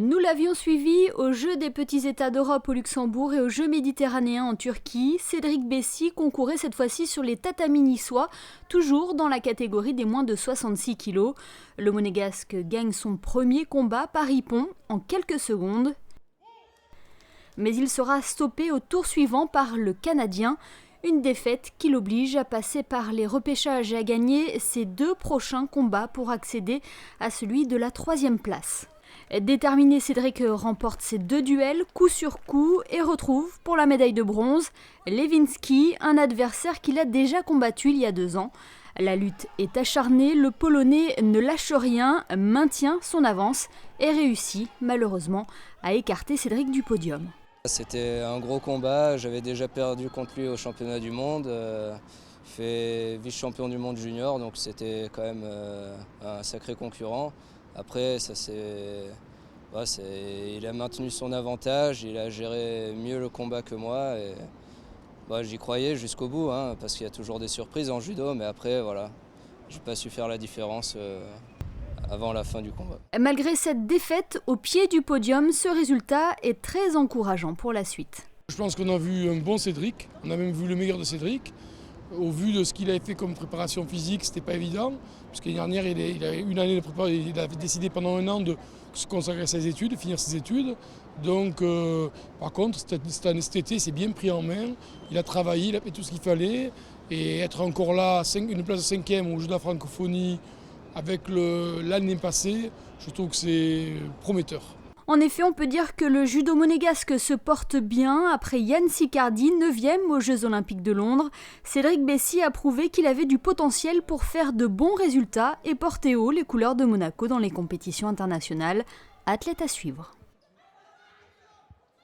Nous l'avions suivi aux Jeux des petits États d'Europe au Luxembourg et aux Jeux méditerranéens en Turquie. Cédric Bessy concourait cette fois-ci sur les tatamis niçois, toujours dans la catégorie des moins de 66 kg. Le Monégasque gagne son premier combat par ippon en quelques secondes. Mais il sera stoppé au tour suivant par le Canadien. Une défaite qui l'oblige à passer par les repêchages et à gagner ses 2 prochains combats pour accéder à celui de la 3e place. Déterminé, Cédric remporte ses 2 duels coup sur coup et retrouve pour la médaille de bronze Lewiński, un adversaire qu'il a déjà combattu il y a 2 ans. La lutte est acharnée, le Polonais ne lâche rien, maintient son avance et réussit malheureusement à écarter Cédric du podium. C'était un gros combat, j'avais déjà perdu contre lui au championnat du monde, fait vice-champion du monde junior, donc c'était quand même un sacré concurrent. Après, il a maintenu son avantage, il a géré mieux le combat que moi. Et, j'y croyais jusqu'au bout, parce qu'il y a toujours des surprises en judo, mais après, voilà, j'ai pas su faire la différence avant la fin du combat. Malgré cette défaite au pied du podium, ce résultat est très encourageant pour la suite. Je pense qu'on a vu un bon Cédric, on a même vu le meilleur de Cédric. Au vu de ce qu'il avait fait comme préparation physique, c'était pas évident. Parce qu'année dernière, il a une année de préparation, il a décidé pendant 1 an de se consacrer à ses études, de finir ses études. Donc, par contre, cet été, il s'est bien pris en main. Il a travaillé, il a fait tout ce qu'il fallait. Et être encore là, une place de 5e au Jeu de la francophonie, avec l'année passée, je trouve que c'est prometteur. En effet, on peut dire que le judo monégasque se porte bien. Après Yann Siccardi, 9e aux Jeux Olympiques de Londres, Cédric Bessy a prouvé qu'il avait du potentiel pour faire de bons résultats et porter haut les couleurs de Monaco dans les compétitions internationales. Athlète à suivre.